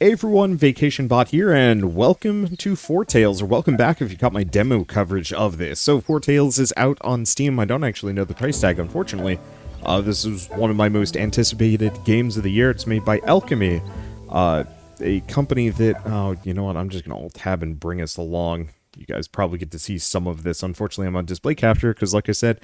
Hey everyone, Vacation Bot here, and welcome to Foretales, or welcome back if you caught my demo coverage of this. So, Foretales is out on Steam. I don't actually know the price tag, unfortunately. This is one of my most anticipated games of the year. It's made by Alchemy, a company that, you know what, I'm just going to alt-tab and bring us along. You guys probably get to see some of this. Unfortunately, I'm on display capture, because like I said,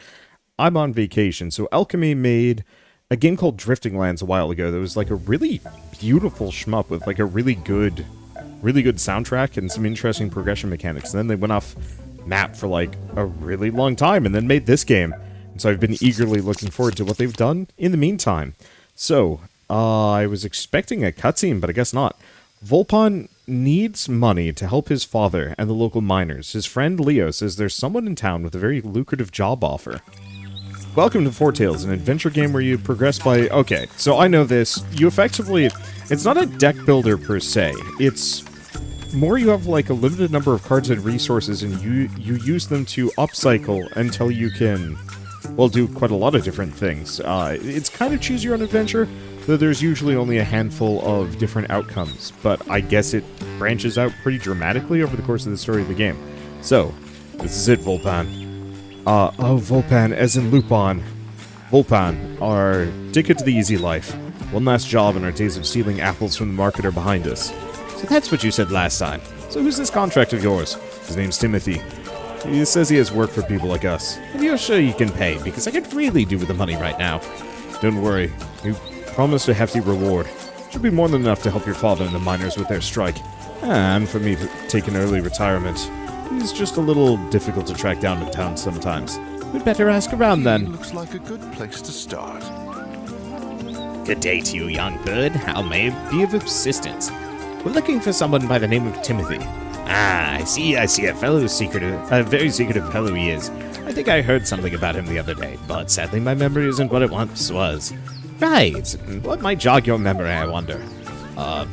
I'm on vacation. So, Alchemy made a game called Drifting Lands a while ago that was like a really beautiful shmup with like a really good soundtrack and some interesting progression mechanics. And then they went off map for like a really long time and then made this game. And so I've been eagerly looking forward to what they've done in the meantime. So, I was expecting a cutscene, but I guess not. Volpan needs money to help his father and the local miners. His friend Leo says there's someone in town with a very lucrative job offer. Welcome to Foretales, an adventure game where you progress by... Okay, so I know this. You effectively... It's not a deck builder per se. It's more you have like a limited number of cards and resources, and you use them to upcycle until you can, well, do quite a lot of different things. It's kind of choose your own adventure, though there's usually only a handful of different outcomes, but I guess it branches out pretty dramatically over the course of the story of the game. So, this is it, Volpan. Volpan, as in Lupin. Volpan, our ticket to the easy life. One last job and our days of stealing apples from the market are behind us. So that's what you said last time. So who's this contract of yours? His name's Timothy. He says he has work for people like us. And you're sure you can pay, because I could really do with the money right now. Don't worry. You promised a hefty reward. Should be more than enough to help your father and the miners with their strike. And for me to take an early retirement. He's just a little difficult to track down in town sometimes. We'd better ask around then. Looks like a good place to start. Good day to you, young bird. How may I be of assistance? We're looking for someone by the name of Timothy. Ah, I see a very secretive fellow he is. I think I heard something about him the other day, but sadly my memory isn't what it once was. Right. What might jog your memory, I wonder?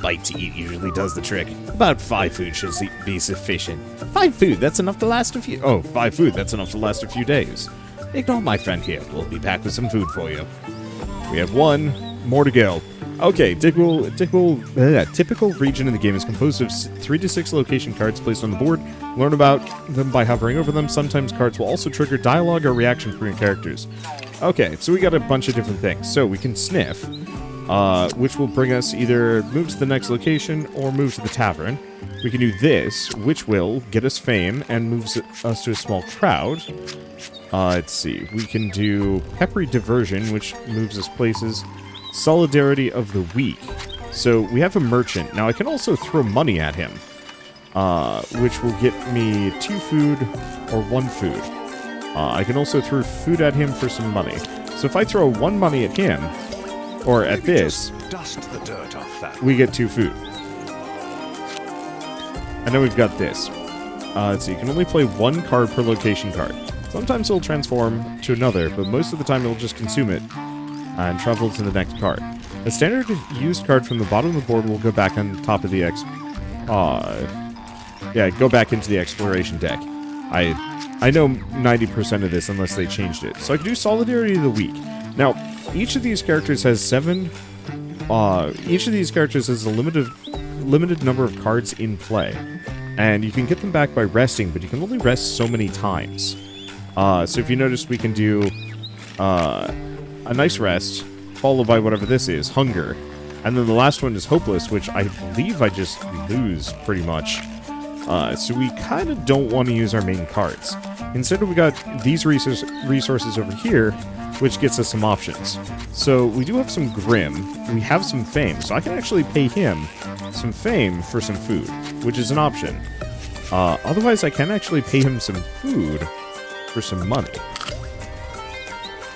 Bite to eat usually does the trick. About 5 food should be sufficient. 5 food, that's enough to last a few... Oh, 5 food, that's enough to last a few days. Ignore my friend here. We'll be back with some food for you. We have 1 more to go. Okay, typical region in the game is composed of 3 to 6 location cards placed on the board. Learn about them by hovering over them. Sometimes cards will also trigger dialogue or reaction from your characters. Okay, so we got a bunch of different things. So we can sniff. Which will bring us either move to the next location or move to the tavern. We can do this, which will get us fame and moves us to a small crowd. Let's see. We can do Peppery Diversion, which moves us places. Solidarity of the Week. So we have a merchant. Now I can also throw money at him, which will get me 2 food or 1 food. I can also throw food at him for some money. So if I throw 1 money at him, or at this, dust the dirt off that. We get 2 food. And then we've got this. Let's see, you can only play 1 card per location card. Sometimes it'll transform to another, but most of the time it'll just consume it and travel to the next card. A standard used card from the bottom of the board will go back on top of the go back into the exploration deck. I know 90% of this unless they changed it. So I can do Solidarity of the Week. Now, each of these characters has 7... each of these characters has a limited number of cards in play. And you can get them back by resting, but you can only rest so many times. So if you notice, we can do a nice rest, followed by whatever this is, Hunger. And then the last one is Hopeless, which I believe I just lose, pretty much. So we kind of don't want to use our main cards. Instead, we got these resources over here, which gets us some options. So we do have some Grim, we have some Fame, so I can actually pay him some Fame for some food, which is an option. Otherwise, I can actually pay him some food for some money.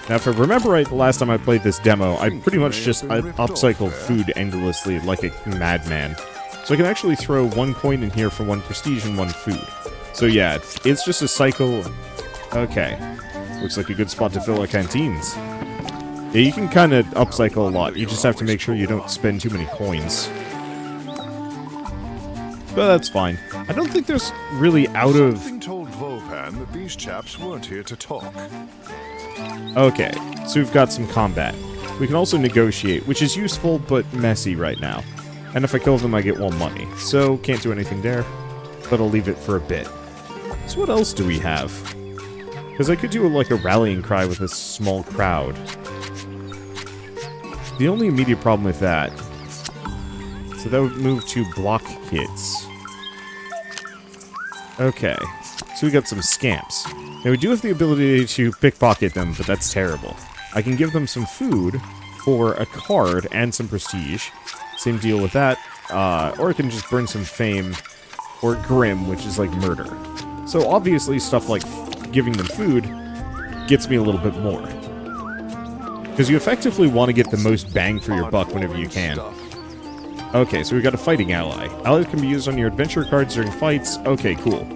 Now, if I remember right, the last time I played this demo, I pretty much just upcycled food endlessly like a madman. So I can actually throw 1 coin in here for 1 prestige and 1 food. So yeah, it's just a cycle. Okay. Looks like a good spot to fill our canteens. Yeah, you can kind of upcycle a lot. You just have to make sure you don't spend too many coins. But that's fine. I don't think there's really out of... Something told Volpan that these chaps weren't here to talk. Okay, so we've got some combat. We can also negotiate, which is useful but messy right now. And if I kill them, I get 1 money. So, can't do anything there. But I'll leave it for a bit. So what else do we have? Because I could do like a rallying cry with a small crowd. The only immediate problem with that... So that would move to block kids. Okay. So we got some scamps. Now we do have the ability to pickpocket them, but that's terrible. I can give them some food for a card and some prestige. Same deal with that. Or I can just burn some fame or grim, which is like murder. So obviously stuff like giving them food gets me a little bit more. Because you effectively want to get the most bang for your buck whenever you can. Okay, so we've got a fighting ally. Allies can be used on your adventure cards during fights. Okay, cool.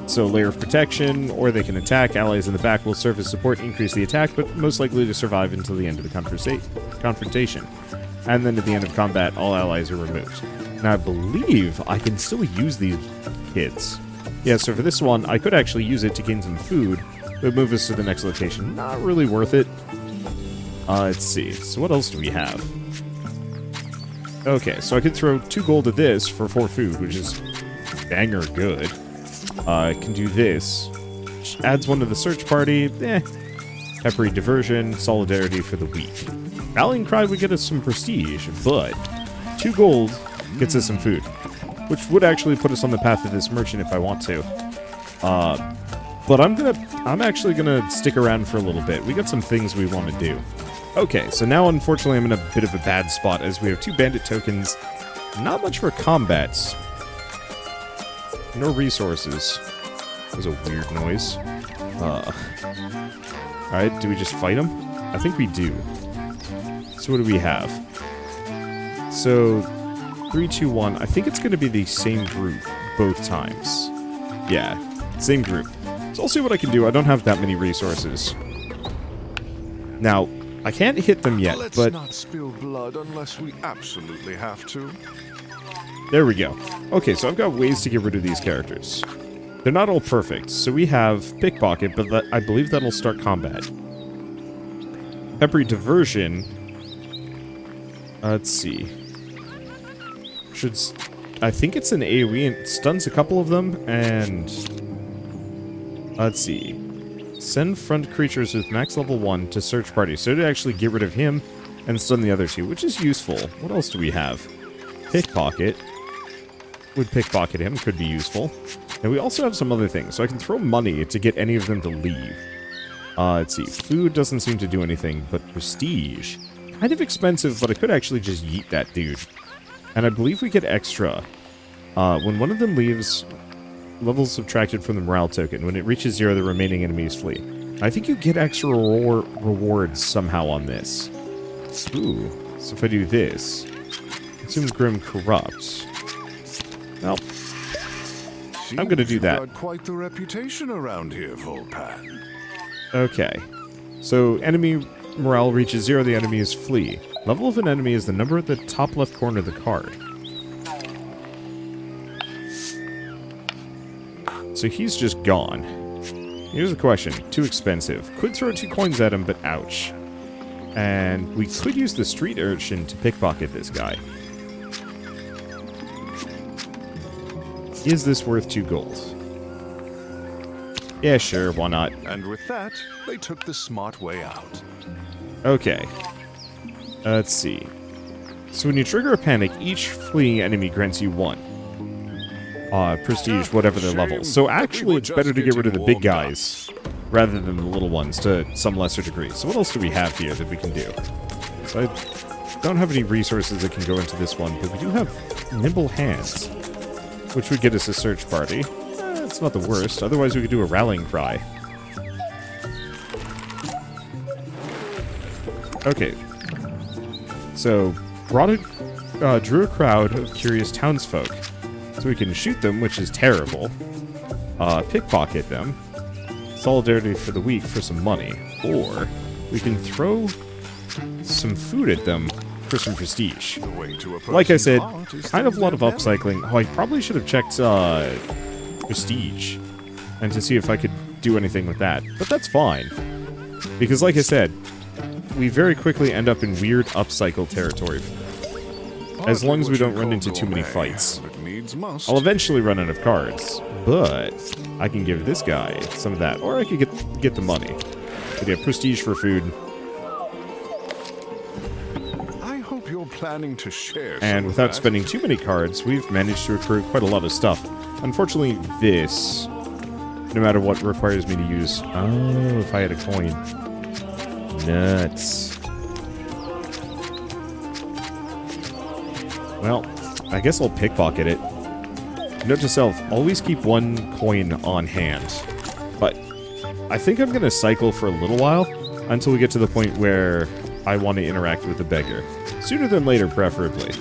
So layer of protection, or they can attack. Allies in the back will serve as support, increase the attack, but most likely to survive until the end of the confrontation. And then at the end of combat, all allies are removed. Now I believe I can still use these kids. Yeah, so for this one, I could actually use it to gain some food, but move us to the next location. Not really worth it. Let's see. So what else do we have? Okay, so I could throw 2 gold at this for 4 food, which is banger good. I can do this. Which adds 1 to the search party. Peppery diversion, solidarity for the weak. Rallying cry would get us some prestige, but 2 gold gets us some food. Which would actually put us on the path of this merchant if I want to. But I'm actually gonna stick around for a little bit. We got some things we want to do. Okay, so now unfortunately I'm in a bit of a bad spot as we have 2 bandit tokens. Not much for combats. No resources. That was a weird noise. Alright, do we just fight them? I think we do. So what do we have? So, 3, 2, 1. I think it's going to be the same group both times. Yeah, same group. So I'll see what I can do. I don't have that many resources. Now, I can't hit them yet, Let's but... not spill blood unless we absolutely have to. There we go. Okay, so I've got ways to get rid of these characters. They're not all perfect. So we have pickpocket, but I believe that'll start combat. Peppery diversion. Let's see. I think it's an AoE and it stuns a couple of them, and... Let's see. Send front creatures with max level 1 to search party. So to actually get rid of him and stun the other 2, which is useful. What else do we have? Pickpocket. Would pickpocket him, could be useful. And we also have some other things. So I can throw money to get any of them to leave. Let's see. Food doesn't seem to do anything, but prestige. Kind of expensive, but I could actually just yeet that dude. And I believe we get extra. When one of them leaves, levels subtracted from the morale token. When it reaches 0, the remaining enemies flee. I think you get extra rewards somehow on this. Ooh. So if I do this, assume Grim corrupts. Well, I'm going to do that. You've got quite the reputation around here, Volpan. Okay. So enemy morale reaches 0, the enemies flee. Level of an enemy is the number at the top left corner of the card. So he's just gone. Here's the question. Too expensive. Could throw 2 coins at him, but ouch. And we could use the street urchin to pickpocket this guy. Is this worth 2 gold? Yeah, sure, why not? And with that, they took the smart way out. Okay. Let's see. So when you trigger a panic, each fleeing enemy grants you 1. Prestige, whatever their level. So actually, it's better to get rid of the big guys rather than the little ones to some lesser degree. So what else do we have here that we can do? So I don't have any resources that can go into this one, but we do have nimble hands, which would get us a search party. It's not the worst. Otherwise, we could do a rallying cry. Okay. So, drew a crowd of curious townsfolk. So we can shoot them, which is terrible. Pickpocket them. Solidarity for the weak for some money. Or we can throw some food at them for some prestige. Like I said, kind of a lot of upcycling. Oh, I probably should have checked prestige and to see if I could do anything with that. But that's fine. Because like I said, we very quickly end up in weird upcycle territory. as long as we Hardly don't what run you into call too many gourmet, fights. but it needs must. I'll eventually run out of cards, but I can give this guy some of that, or I could get the money. We get prestige for food, I hope you're planning to share some and of without that. spending too many cards, we've managed to accrue quite a lot of stuff. Unfortunately, this, no matter what, requires me to use... Oh, if I had a coin. Nuts. Well, I guess I'll pickpocket it. Note to self, always keep one coin on hand. But I think I'm going to cycle for a little while until we get to the point where I want to interact with the beggar. Sooner than later, preferably.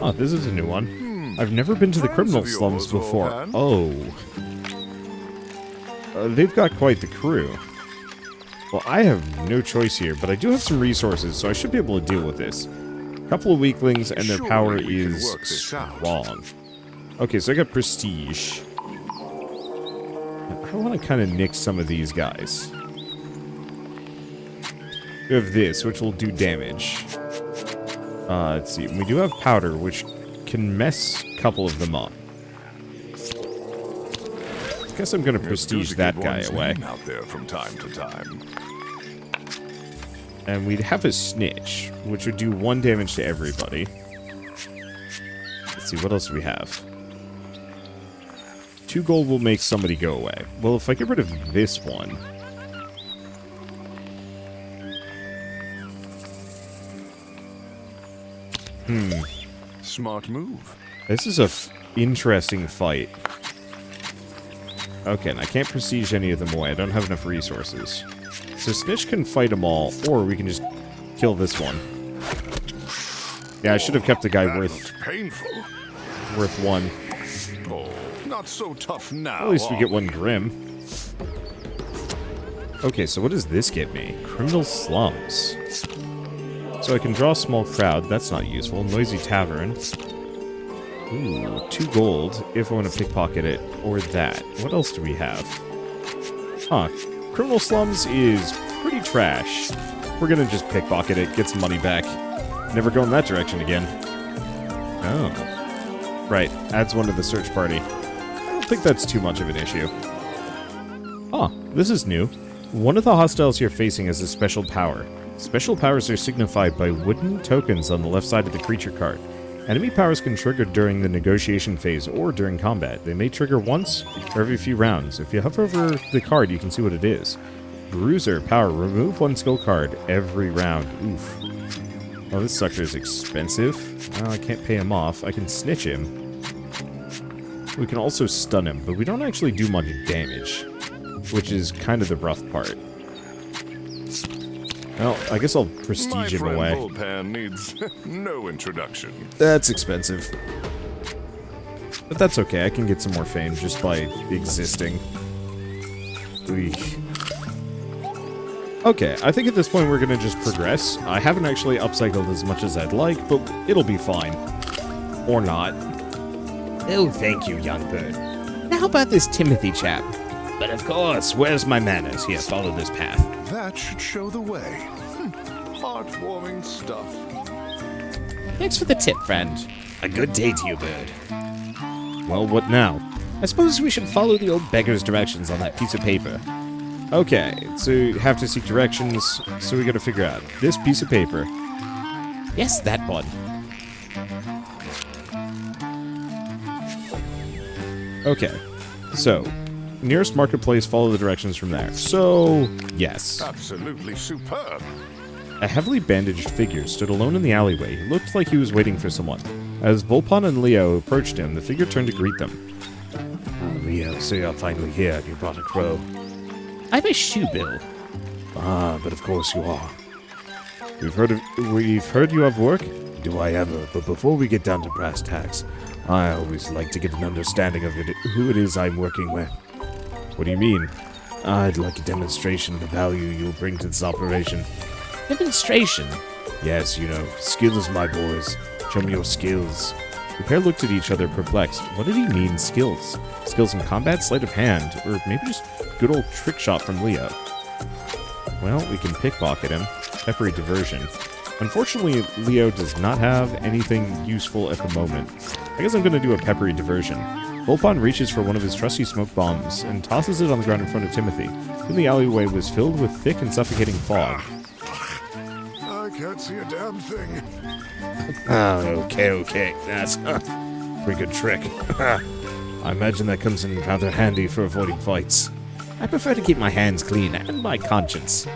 Oh, this is a new one. I've never been to the Friends criminal of yours, slums before. old man. Oh. They've got quite the crew. Well, I have no choice here, but I do have some resources, so I should be able to deal with this. Couple of weaklings, and their Surely power we can is work this out. strong. Okay, so I got prestige. I want to kind of nick some of these guys. We have this, which will do damage. Let's see. We do have powder, which can mess a couple of them up. Guess I'm going to It's good prestige to that keep guy one's away. name out there from time to time. And we'd have a snitch, which would do 1 damage to everybody. Let's see, what else do we have? 2 gold will make somebody go away. Well, if I get rid of this one... Smart move. This is a interesting fight. Okay, and I can't prestige any of them away. I don't have enough resources. So Snitch can fight them all, or we can just kill this one. Yeah, I should have kept the guy That worth looks painful. 1. Oh, not so tough now. At least we are get 1 Grim. Okay, so what does this get me? Criminal slums. So I can draw a small crowd. That's not useful. Noisy tavern. Ooh, 2 gold if I want to pickpocket it, or that. What else do we have? Huh. Criminal slums is pretty trash. We're gonna just pickpocket it, get some money back. Never go in that direction again. Oh. Right, adds 1 to the search party. I don't think that's too much of an issue. Ah, this is new. One of the hostiles you're facing has a special power. Special powers are signified by wooden tokens on the left side of the creature card. Enemy powers can trigger during the negotiation phase or during combat. They may trigger once or every few rounds. If you hover over the card, you can see what it is. Bruiser power. Remove 1 skill card every round. Oof. Oh, this sucker is expensive. I can't pay him off. I can snitch him. We can also stun him, but we don't actually do much damage, which is kind of the rough part. Well, I guess I'll My prestige him friend away. Bullpan needs no introduction. That's expensive. But that's okay, I can get some more fame just by existing. Eesh. Okay, I think at this point we're gonna just progress. I haven't actually upcycled as much as I'd like, but it'll be fine. Or not. Oh, thank you, young bird. Now how about this Timothy chap? But of course, where's my manners? Here, follow this path. That should show the way. Heartwarming stuff. Thanks for the tip, friend. A good day to you, bird. Well, what now? I suppose we should follow the old beggar's directions on that piece of paper. Okay, so you have to seek directions, so we gotta figure out this piece of paper. Yes, that one. Okay, so, nearest marketplace, follow the directions from there. So, yes. Absolutely superb. A heavily bandaged figure stood alone in the alleyway. He looked like he was waiting for someone. As Volpon and Leo approached him, the figure turned to greet them. Leo, so you're finally here. You brought a crow. I'm a shoe bill. Ah, but of course you are. We've heard you have work? Do I ever? But before we get down to brass tacks, I always like to get an understanding of who it is I'm working with. What do you mean? I'd like a demonstration of the value you'll bring to this operation. Demonstration? Yes, you know, skills, my boys. Show me your skills. The pair looked at each other perplexed. What did he mean, skills? Skills in combat, sleight of hand, or maybe just good old trick shot from Leo? Well, we can pickpocket him. Peppery diversion. Unfortunately, Leo does not have anything useful at the moment. I guess I'm going to do a peppery diversion. Volpon reaches for one of his trusty smoke bombs and tosses it on the ground in front of Timothy. Then the alleyway was filled with thick and suffocating fog. I can't see a damn thing. Okay. That's a pretty good trick. I imagine that comes in rather handy for avoiding fights. I prefer to keep my hands clean and my conscience.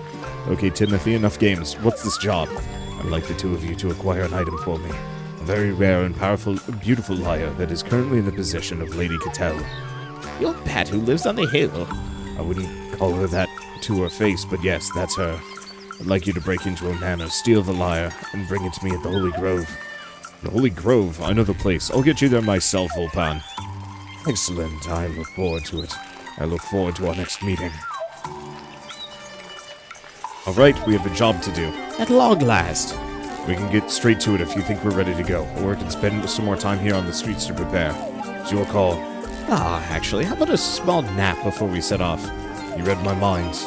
Okay, Timothy, enough games. What's this job? I'd like the two of you to acquire an item for me. A very rare and powerful, beautiful lyre that is currently in the possession of Lady Cattell. Your pet who lives on the hill? I wouldn't call her that to her face, but yes, that's her. I'd like you to break into her manor, steal the lyre, and bring it to me at the Holy Grove. The Holy Grove? I know the place. I'll get you there myself, Volpan. Excellent. I look forward to it. I look forward to our next meeting. Alright, we have a job to do. At long last. We can get straight to it if you think we're ready to go, or we can spend some more time here on the streets to prepare. It's your call. Actually, how about a small nap before we set off? You read my mind.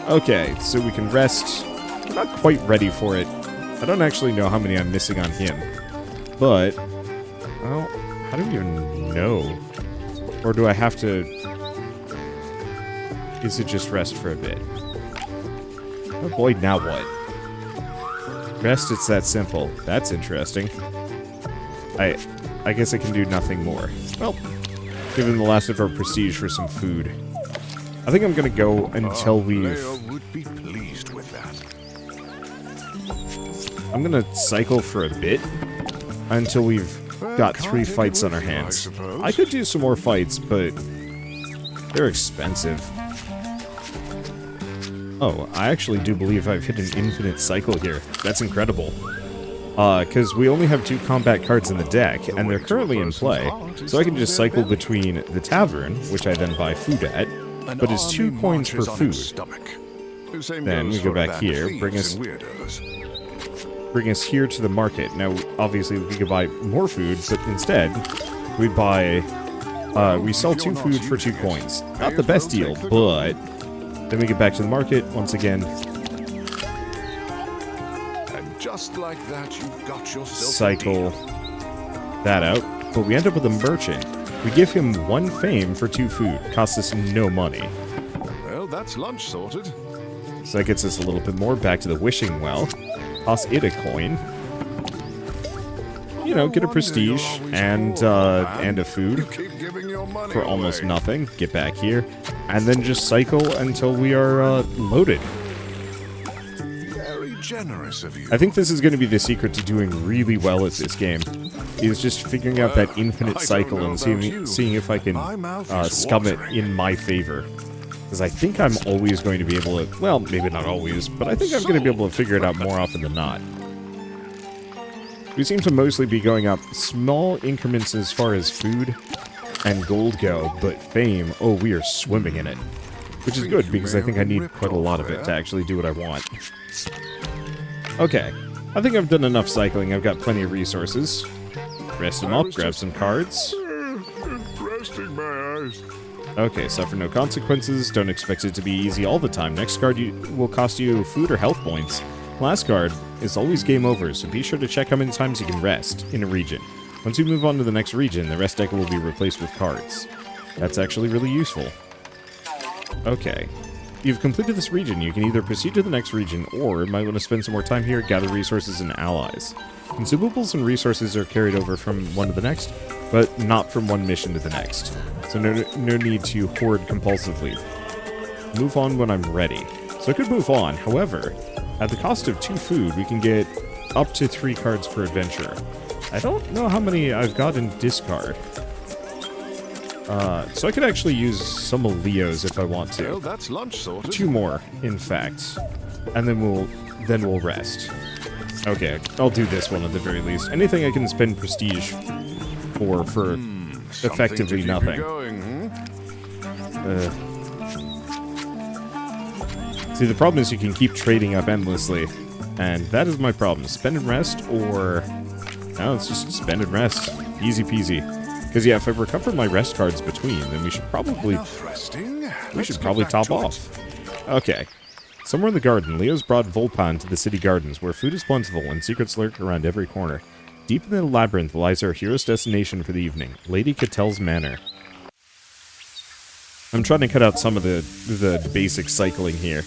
Okay, so we can rest. We're not quite ready for it. I don't actually know how many I'm missing on him. But, well, how do we even know? Or do I have to... Is it just rest for a bit? Oh boy, now what? Rest, it's that simple. That's interesting. I guess I can do nothing more. Well, give him the last of our prestige for some food. I think I'm gonna go until we've... Leo would be pleased with that. I'm gonna cycle for a bit until we've got 3 fights on our hands. I could do some more fights, but they're expensive. Oh, I actually do believe I've hit an infinite cycle here. That's incredible. Because we only have 2 combat cards in the deck, and they're currently in play, so I can just cycle between the tavern, which I then buy food at, but it's 2 coins per food. Then we go back here, bring us here to the market. Now, obviously, we could buy more food, but instead, we buy... we sell 2 food for 2 coins. Not the best deal, but... Then we get back to the market, once again. And just like that, you've got yourself Cycle that out. But we end up with a merchant. We give him 1 fame for 2 food. Costs us no money. Well, that's lunch sorted. So that gets us a little bit more. Back to the wishing well. Costs it a coin. You know, get a prestige and a food for almost nothing. Get back here. And then just cycle until we are loaded. Very generous of you. I think this is going to be the secret to doing really well at this game. Is just figuring out that infinite cycle and seeing if I can scum it in my favor. Because I think I'm always going to be able to... Well, maybe not always, but I think I'm going to be able to figure it out more often than not. We seem to mostly be going up small increments as far as food and gold go, but fame, oh, we are swimming in it. Which is good, because I think I need quite a lot of it to actually do what I want. Okay, I think I've done enough cycling. I've got plenty of resources. Rest him up, grab some cards. Resting my eyes. Okay, suffer no consequences. Don't expect it to be easy all the time. Next card will cost you food or health points. Last card is always game over, so be sure to check how many times you can rest in a region. Once you move on to the next region, the rest deck will be replaced with cards. That's actually really useful. Okay. You've completed this region. You can either proceed to the next region, or might want to spend some more time here, gather resources and allies. Consumables and resources are carried over from one to the next, but not from one mission to the next. So no need to hoard compulsively. Move on when I'm ready. So I could move on, however, at the cost of 2 food, we can get up to 3 cards per adventure. I don't know how many I've got in discard. So I could actually use some of Leo's if I want to. Well, that's lunch sorted. 2 more, in fact. And then we'll rest. Okay, I'll do this one at the very least. Anything I can spend prestige for effectively nothing. See, the problem is you can keep trading up endlessly. And that is my problem. Spend and rest, or... No, it's just spend and rest. Easy peasy. Because, yeah, if I recover my rest cards between, then we should probably... top off. Okay. Somewhere in the garden, Leo's brought Volpa into the city gardens, where food is plentiful and secrets lurk around every corner. Deep in the labyrinth lies our hero's destination for the evening, Lady Catel's Manor. I'm trying to cut out some of the basic cycling here,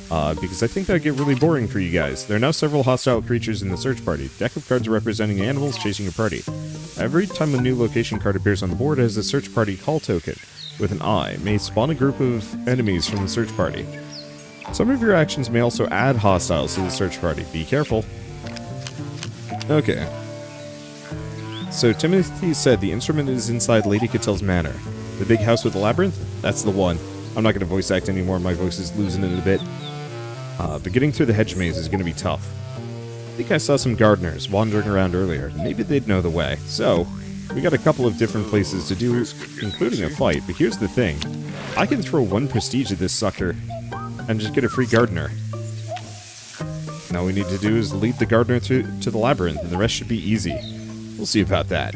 because I think that would get really boring for you guys. There are now several hostile creatures in the search party. Deck of cards representing animals chasing your party. Every time a new location card appears on the board, it has a search party call token with an eye. May spawn a group of enemies from the search party. Some of your actions may also add hostiles to the search party. Be careful. Okay. So Timothy said the instrument is inside Lady Catel's Manor. The big house with the labyrinth? That's the one. I'm not going to voice act anymore. My voice is losing it a bit. But getting through the hedge maze is going to be tough. I think I saw some gardeners wandering around earlier. Maybe they'd know the way. So, we got a couple of different places to do, including a fight. But here's the thing. I can throw 1 prestige at this sucker and just get a free gardener. Now all we need to do is lead the gardener to the labyrinth, and the rest should be easy. We'll see about that.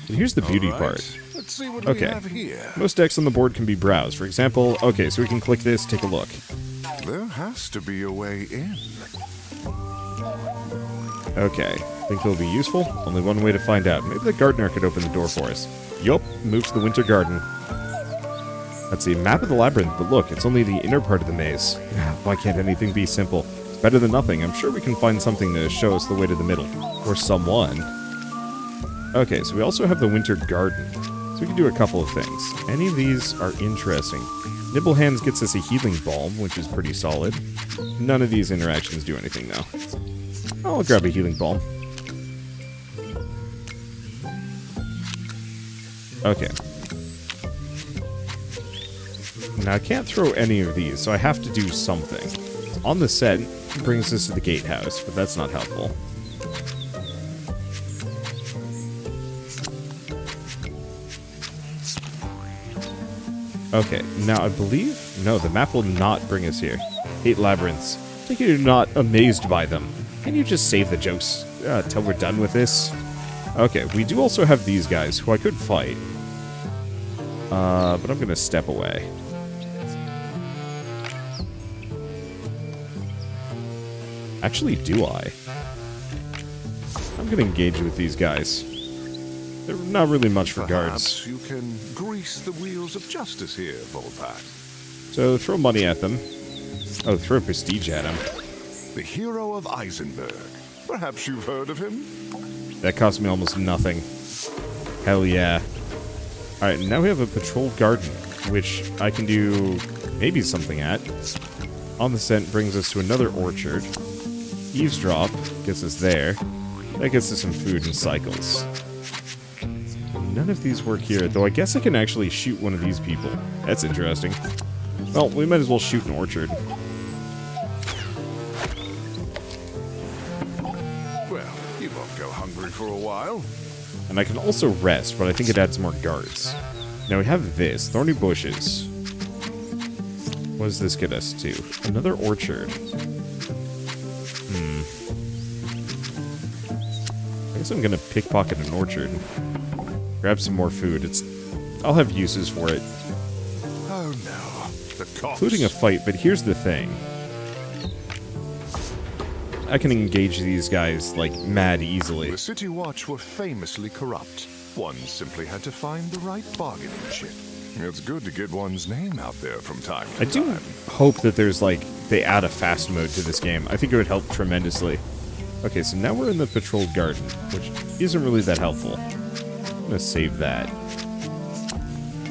But here's the beauty part. Let's see what we have here. Most decks on the board can be browsed. For example, okay, so we can click this, take a look. There has to be a way in. Okay, think it'll be useful? Only one way to find out. Maybe the gardener could open the door for us. Yup, move to the winter garden. Let's see, map of the labyrinth, but look, it's only the inner part of the maze. Why can't anything be simple? It's better than nothing. I'm sure we can find something to show us the way to the middle. Or someone. Okay, so we also have the winter garden. So we can do a couple of things. Any of these are interesting. Nibble Hands gets us a healing balm, which is pretty solid. None of these interactions do anything, though. I'll grab a healing balm. Okay. Now, I can't throw any of these, so I have to do something. On the set, it brings us to the gatehouse, but that's not helpful. Okay, now I believe... No, the map will not bring us here. Hate labyrinths. I think you're not amazed by them. Can you just save the jokes till we're done with this? Okay, we do also have these guys, who I could fight. But I'm gonna step away. Actually, do I? I'm gonna engage with these guys. They're not really much for guards. Perhaps you can grease the wheels of justice here, Volpat. So throw money at them. Oh, throw prestige at him. The hero of Eisenberg. Perhaps you've heard of him? That cost me almost nothing. Hell yeah. Alright, now we have a patrolled garden, which I can do maybe something at. On the scent brings us to another orchard. Eavesdrop gets us there. That gets us some food and cycles. None of these work here, though I guess I can actually shoot one of these people. That's interesting. Well, we might as well shoot an orchard. Well, you won't go hungry for a while. And I can also rest, but I think it adds more guards. Now we have this, thorny bushes. What does this get us to? Another orchard. I guess I'm gonna pickpocket an orchard. Grab some more food. I'll have uses for it. Oh no, the cops. Including a fight, but here's the thing. I can engage these guys, like, mad easily. The City Watch were famously corrupt. One simply had to find the right bargaining chip. It's good to get one's name out there from time to I do time. hope that there's, like, they add a fast mode to this game. I think it would help tremendously. Okay, so now we're in the patrolled garden, which isn't really that helpful. I'm gonna save that.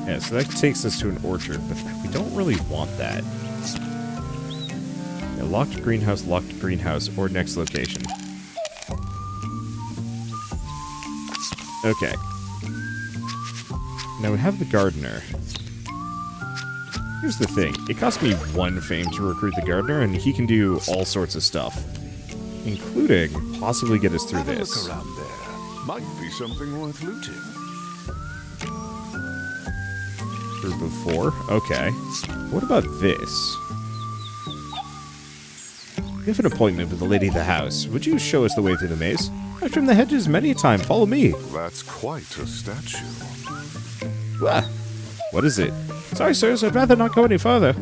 Yeah, so that takes us to an orchard, but we don't really want that. Yeah, locked greenhouse, or next location. Okay. Now we have the gardener. Here's the thing. It cost me 1 fame to recruit the gardener, and he can do all sorts of stuff. Including possibly get us through Have a this. look around there. Might be something worth looting. Group of 4. Okay. What about this? We have an appointment with the lady of the house. Would you show us the way through the maze? I've trimmed the hedges many a time. Follow me. That's quite a statue. Ah, what is it? Sorry, sirs. I'd rather not go any further.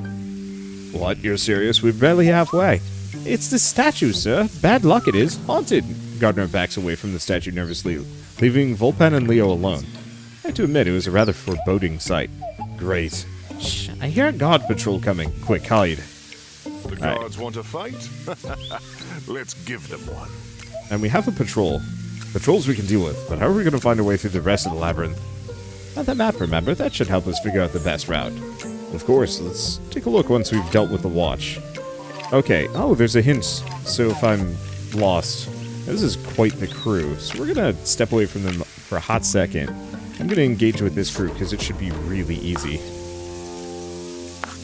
What, you're serious? We're barely halfway. It's the statue, sir. Bad luck it is. Haunted! Gardner backs away from the statue nervously, leaving Volpan and Leo alone. I have to admit, it was a rather foreboding sight. Great. Shh, I hear a guard patrol coming. Quick, hide. The guards want to fight? Let's give them one. And we have a patrol. Patrols we can deal with, but how are we going to find our way through the rest of the labyrinth? Not the map, remember? That should help us figure out the best route. Of course, let's take a look once we've dealt with the watch. Okay, oh, there's a hint, so if I'm lost... This is quite the crew, so we're going to step away from them for a hot second. I'm going to engage with this crew, because it should be really easy.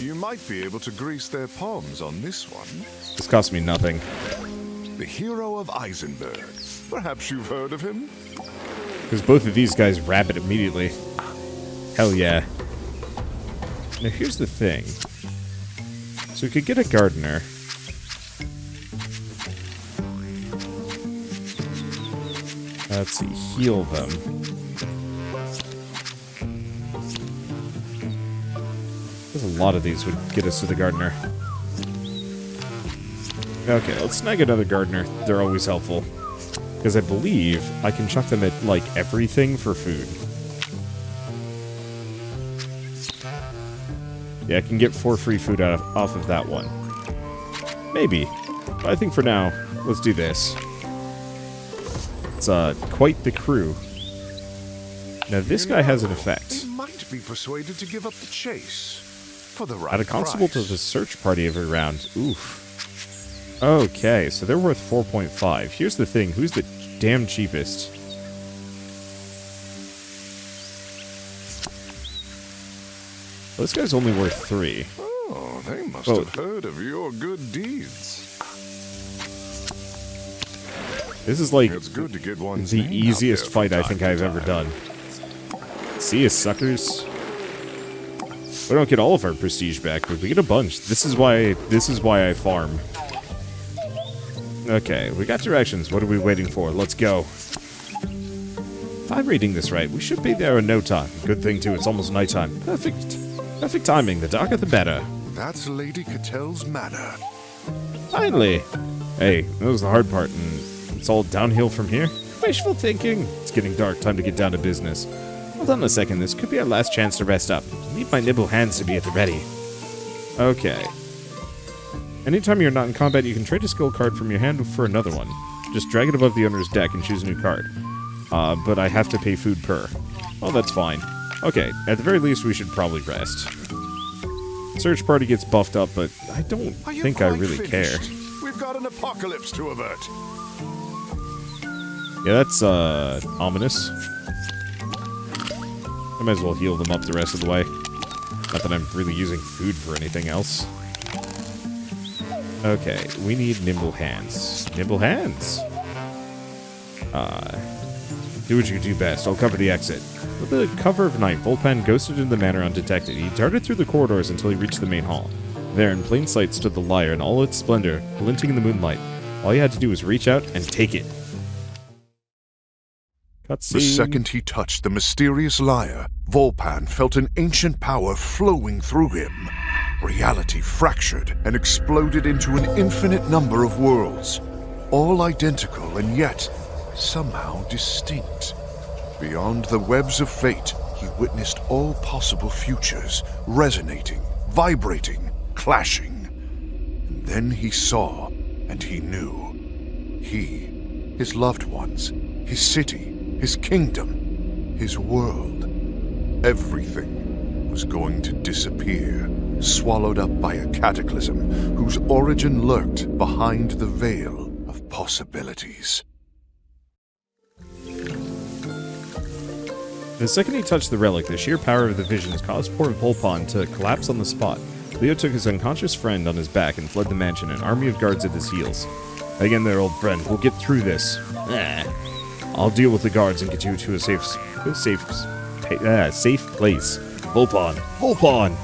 You might be able to grease their palms on this one. This costs me nothing. The hero of Eisenberg. Perhaps you've heard of him? Because both of these guys rabbit immediately. Hell yeah. Now here's the thing. So we could get a gardener. Let's see, heal them. There's a lot of these would get us to the gardener. Okay, let's snag another gardener. They're always helpful. Because I believe I can chuck them at, like, everything for food. Yeah, I can get 4 free food off of that one. Maybe. But I think for now, let's do this. It's quite the crew. Now this guy has an effect. They might be persuaded to give up the chase for the right Add a constable to the search party every round. Oof. Okay, so they're worth 4.5. Here's the thing, who's the damn cheapest? Well, this guy's only worth 3. Oh, they must have heard of your good deeds. This is like It's good to get one's the name easiest out there fight from I think time I've to ever time. done. See ya, suckers. We don't get all of our prestige back, but we get a bunch. This is why I farm. Okay, we got directions. What are we waiting for? Let's go. If I'm reading this right, we should be there in no time. Good thing too, it's almost nighttime. Perfect timing. The darker the better. That's Lady Catel's manor. Finally! Hey, that was the hard part, and it's all downhill from here? Wishful thinking. It's getting dark, time to get down to business. Hold on a second, this could be our last chance to rest up. Need my nimble hands to be at the ready. Okay. Anytime you're not in combat, you can trade a skill card from your hand for another one. Just drag it above the owner's deck and choose a new card. But I have to pay food per. Oh, that's fine. Okay, at the very least, we should probably rest. Search party gets buffed up, but I don't think I really care. We've got an apocalypse to avert. Yeah, that's, ominous. I might as well heal them up the rest of the way. Not that I'm really using food for anything else. Okay, we need nimble hands. Nimble hands! Do what you do best. I'll cover the exit. With the cover of night, Volpan ghosted into the manor undetected. He darted through the corridors until he reached the main hall. There, in plain sight, stood the lyre in all its splendor, glinting in the moonlight. All he had to do was reach out and take it. Cutscene. The second he touched the mysterious lyre, Volpan felt an ancient power flowing through him. Reality fractured and exploded into an infinite number of worlds, all identical and yet somehow distinct. Beyond the webs of fate, he witnessed all possible futures, resonating, vibrating, clashing. And then he saw, and he knew. He, his loved ones, his city, his kingdom, his world, everything was going to disappear, swallowed up by a cataclysm whose origin lurked behind the veil of possibilities. The second he touched the relic, the sheer power of the visions caused poor Volpan to collapse on the spot. Leo took his unconscious friend on his back and fled the mansion, an army of guards at his heels. Again there, old friend. We'll get through this. I'll deal with the guards and get you to a safe place. Volpan!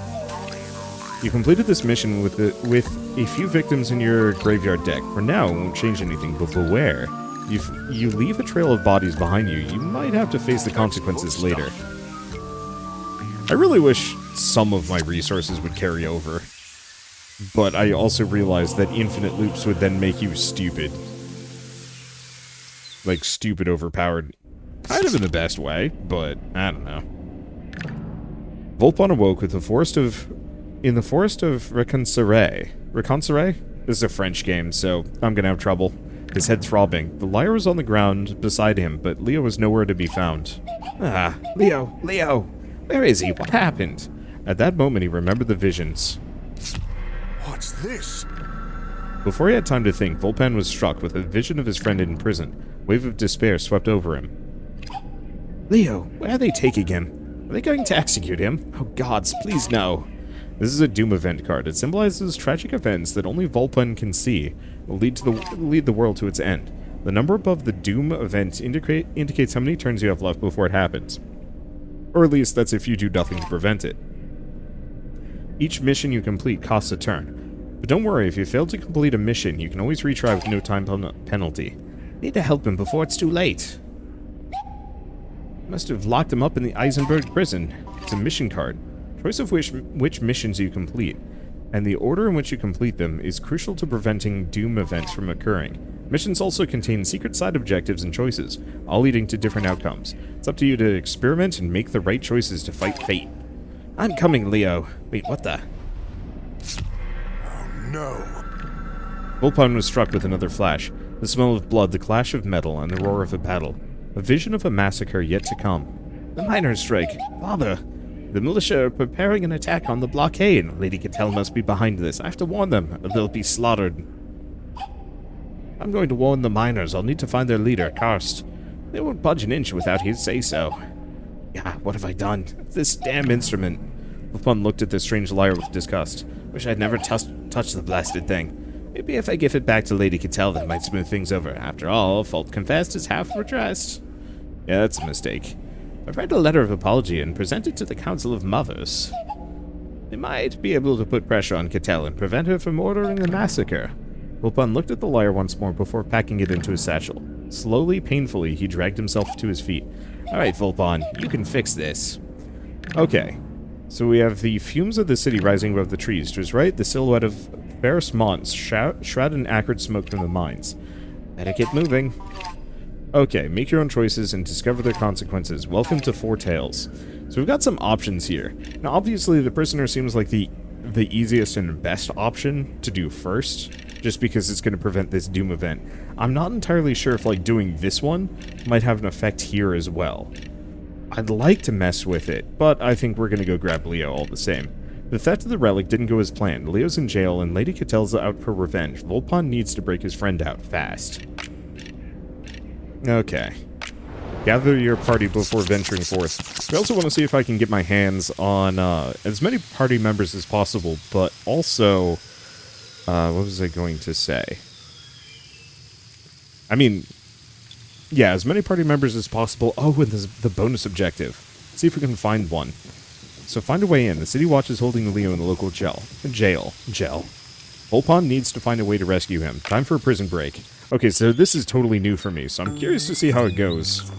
You completed this mission with a few victims in your graveyard deck. For now, it won't change anything, but beware. If you leave a trail of bodies behind you, you might have to face the consequences later. I really wish some of my resources would carry over. But I also realized that infinite loops would then make you stupid. Like, stupid overpowered. Kind of in the best way, but I don't know. Volpon awoke with in the forest of Reconcere. Reconcere? This is a French game, so I'm gonna have trouble. His head throbbing. The lyre was on the ground beside him, but Leo was nowhere to be found. Ah, Leo! Where is he? What happened? At that moment, he remembered the visions. What's this? Before he had time to think, Volpan was struck with a vision of his friend in prison. A wave of despair swept over him. Leo, where are they taking him? Are they going to execute him? Oh gods, please no. This is a Doom event card. It symbolizes tragic events that only Volpan can see will lead the world to its end. The number above the Doom event indicates how many turns you have left before it happens. Or at least that's if you do nothing to prevent it. Each mission you complete costs a turn. But don't worry, if you fail to complete a mission, you can always retry with no time penalty. Need to help him before it's too late. Must have locked him up in the Eisenberg prison. It's a mission card. Choice of which missions you complete, and the order in which you complete them is crucial to preventing Doom events from occurring. Missions also contain secret side objectives and choices, all leading to different outcomes. It's up to you to experiment and make the right choices to fight fate. I'm coming, Leo. Wait, what the? Oh no. Volpon was struck with another flash. The smell of blood, the clash of metal, and the roar of a battle. A vision of a massacre yet to come. The miners' strike. Father! The militia are preparing an attack on the blockade. Lady Cattell must be behind this. I have to warn them, or they'll be slaughtered. I'm going to warn the miners. I'll need to find their leader, Karst. They won't budge an inch without his say-so. Yeah, what have I done? This damn instrument. Volpon looked at the strange lyre with disgust. Wish I'd never touched the blasted thing. Maybe if I give it back to Lady Cattell, that might smooth things over. After all, fault confessed is half redressed. Yeah, that's a mistake. I've read a letter of apology and presented to the Council of Mothers. They might be able to put pressure on Cattell and prevent her from ordering the massacre. Volpon looked at the lyre once more before packing it into his satchel. Slowly, painfully, he dragged himself to his feet. Alright, Volpon, you can fix this. Okay. So we have the fumes of the city rising above the trees. To his right, the silhouette of Ferris Mons, shrouded in acrid smoke from the mines. Better get moving. Okay, make your own choices and discover their consequences. Welcome to Foretales. So we've got some options here. Now, obviously, the prisoner seems like the easiest and best option to do first, just because it's going to prevent this Doom event. I'm not entirely sure if, like, doing this one might have an effect here as well. I'd like to mess with it, but I think we're going to go grab Leo all the same. The theft of the relic didn't go as planned. Leo's in jail, and Lady Cattell's out for revenge. Volpon needs to break his friend out fast. Okay. Gather your party before venturing forth. I also want to see if I can get my hands on as many party members as possible, but also... what was I going to say? I mean... Yeah, as many party members as possible. Oh, and the bonus objective. See if we can find one. So find a way in. The city watch is holding Leo in the local jail. Volpon needs to find a way to rescue him. Time for a prison break. Okay, so this is totally new for me, so I'm curious to see how it goes.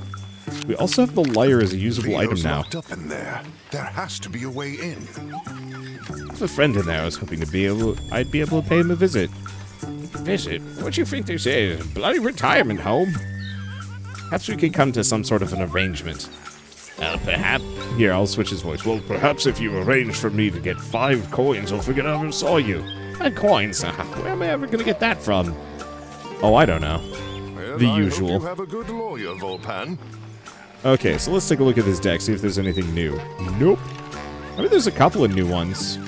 We also have the lyre as a usable item now. Locked up in there. There has to be a way in. I have a friend in there. I was hoping I'd be able to pay him a visit. Visit? What do you think this is? A bloody retirement home? Perhaps we could come to some sort of an arrangement. Perhaps... Here, I'll switch his voice. Well, perhaps if you arrange for me to get 5 coins, I'll forget I ever saw you. 5 coins? Where am I ever going to get that from? Oh, I don't know. Well, The I usual. hope you have a good lawyer, Volpan. Okay, so let's take a look at this deck, see if there's anything new. Nope. I mean, there's a couple of new ones.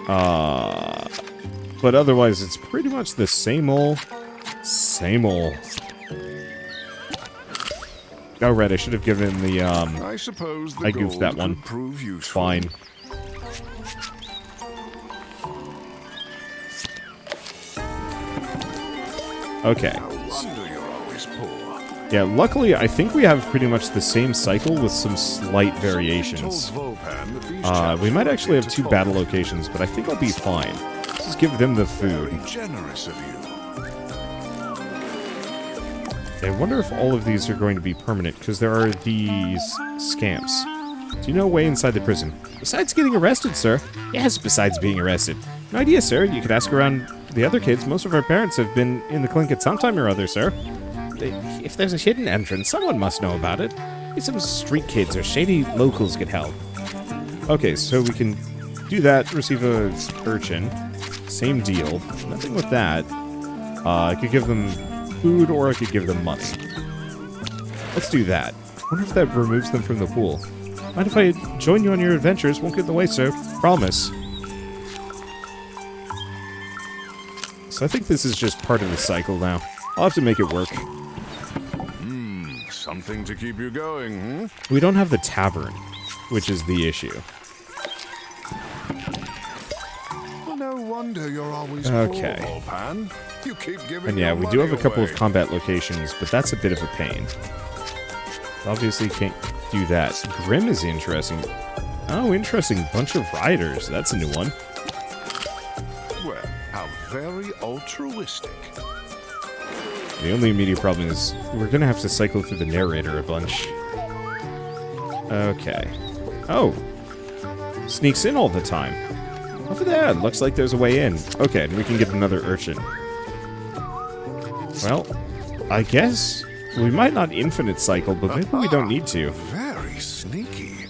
But otherwise, it's pretty much the same old. Oh, right, I should have given the, I suppose the I goofed that one. could prove useful. Fine. Okay. No wonder you're always poor. Yeah, luckily, I think we have pretty much the same cycle with some slight Told variations. Volpan that these chaps We might were actually have fit 2 to battle talk. locations, but I think I'll be fine. Let's just give them the food. Very generous of you. I wonder if all of these are going to be permanent, because there are these scamps. Do you know a way inside the prison? Besides getting arrested, sir. Yes, besides being arrested. An idea, sir. You could ask around the other kids. Most of our parents have been in the clink at some time or other, sir. If there's a hidden entrance, someone must know about it. Maybe some street kids or shady locals could help. Okay, so we can do that, receive a urchin. Same deal. Nothing with that. I could give them food or I could give them money. Let's do that. I wonder if that removes them from the pool. Mind if I join you on your adventures? Won't get in the way, sir. Promise. So I think this is just part of the cycle now. I'll have to make it work. Something to keep you going, hmm? We don't have the tavern, which is the issue. Well, no wonder you're always Okay. poor, Volpan. You keep giving And yeah, your we do have a money couple of away. combat locations, but that's a bit of a pain. Obviously can't do that. Grim is interesting. Oh, interesting. Bunch of riders. That's a new one. Well, how very altruistic. The only immediate problem is we're going to have to cycle through the narrator a bunch. Okay. Oh. Sneaks in all the time. Over there. Looks like there's a way in. Okay, and we can get another urchin. Well, I guess we might not infinite cycle, but maybe we don't need to. Very sneaky.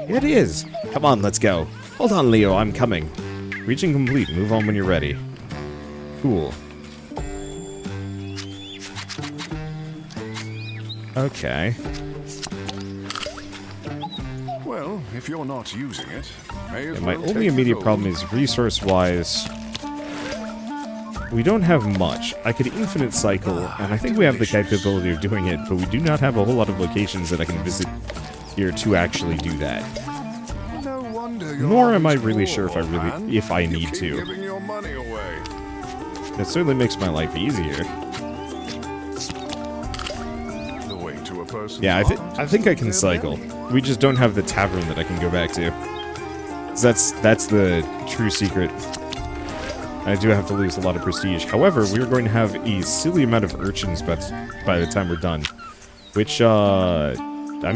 Here it is. Come on, let's go. Hold on, Leo. I'm coming. Reaching complete. Move on when you're ready. Cool. Okay. Well, if you're not using it, may as And my well only take the immediate gold. problem is resource-wise. We don't have much. I could infinite cycle, and I think we have the capability of doing it, but we do not have a whole lot of locations that I can visit here to actually do that. No wonder you're Nor am I always really poor, sure Volpan. if I You need keep to. giving your money away. That certainly makes my life easier. The way to a person's Yeah, heart I is think I in can their cycle. belly. We just don't have the tavern that I can go back to. 'Cause that's the true secret. I do have to lose a lot of prestige. However, we're going to have a silly amount of urchins by the time we're done. Which, I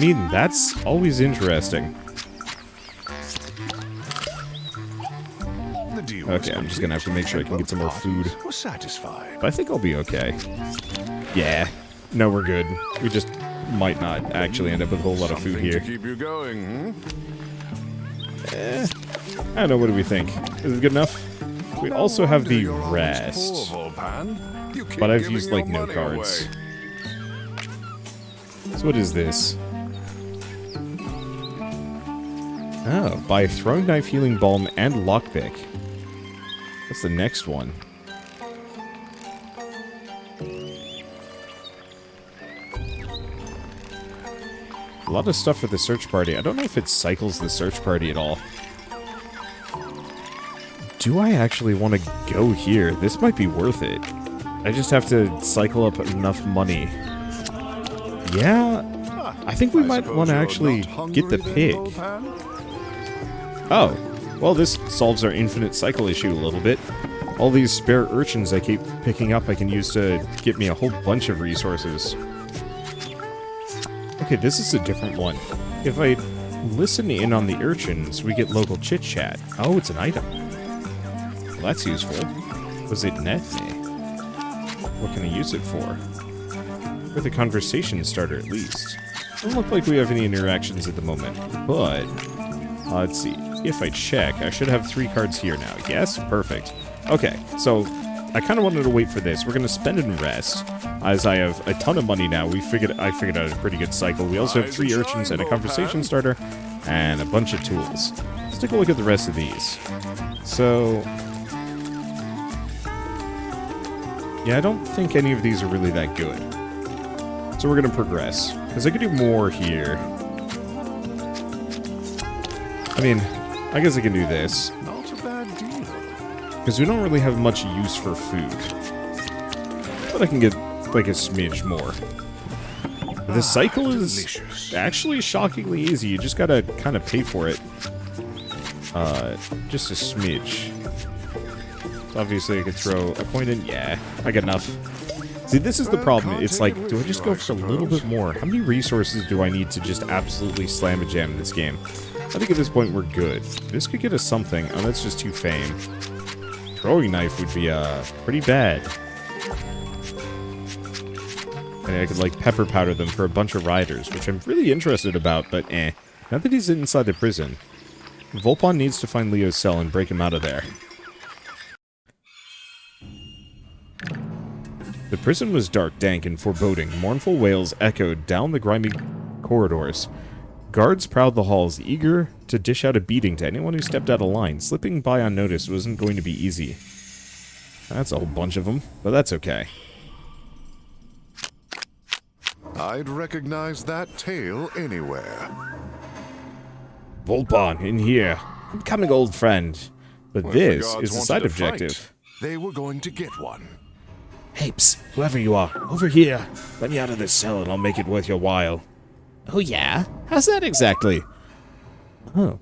mean, that's always interesting. The deal Okay, was I'm just gonna have to make sure I can get some more food. We're satisfied. But I think I'll be okay. Yeah. No, we're good. We just might not actually end up with a whole lot of food Something here. to keep you going, I don't know, what do we think? Is it good enough? We No also have wonder the you're always rest. poor, Volpan. You keep But I've giving used, your like, no money cards. away. So what is this? Oh, buy throwing knife, healing balm, and lockpick. What's the next one? A lot of stuff for the search party. I don't know if it cycles the search party at all. Do I actually want to go here? This might be worth it. I just have to cycle up enough money. Yeah, I think we might suppose want to you're actually not get the hungry pig. then, Volpan? Oh, well, this solves our infinite cycle issue a little bit. All these spare urchins I keep picking up I can use to get me a whole bunch of resources. Okay, this is a different one. If I listen in on the urchins, we get local chit-chat. Oh, it's an item. Well, that's useful. Was it net? What can I use it for? With a conversation starter, at least. Doesn't look like we have any interactions at the moment, but... let's see. If I check, I should have 3 cards here now. Yes? Perfect. Okay, so I kind of wanted to wait for this. We're going to spend it and rest, as I have a ton of money now. I figured out a pretty good cycle. We also have 3 urchins and a conversation starter, and a bunch of tools. Let's take a look at the rest of these. So... yeah, I don't think any of these are really that good. So we're going to progress, because I could do more here. I mean, I guess I can do this. Not a bad deal. Because we don't really have much use for food. But I can get, like, a smidge more. The cycle is delicious. actually shockingly easy. You just gotta kind of pay for it. Just a smidge. So obviously I could throw a point in. Yeah, I got enough. See, this is the problem. It's like, do I just go for a little bit more? How many resources do I need to just absolutely slam a jam in this game? I think at this point we're good. This could get us something. Oh, that's just 2 fame. Throwing knife would be, pretty bad. And I could, like, pepper powder them for a bunch of riders, which I'm really interested about, but eh. Now that he's inside the prison, Volpon needs to find Leo's cell and break him out of there. The prison was dark, dank, and foreboding. Mournful wails echoed down the grimy corridors. Guards prowled the halls, eager to dish out a beating to anyone who stepped out of line. Slipping by unnoticed wasn't going to be easy. That's a whole bunch of them, but that's okay. I'd recognize that tail anywhere. Volpon, in here. I'm coming, old friend. But Well, if the this guards is the wanted side to fight, objective. They were going to get one. Hey, psst, whoever you are, over here. Let me out of this cell and I'll make it worth your while. Oh yeah? How's that exactly? Oh,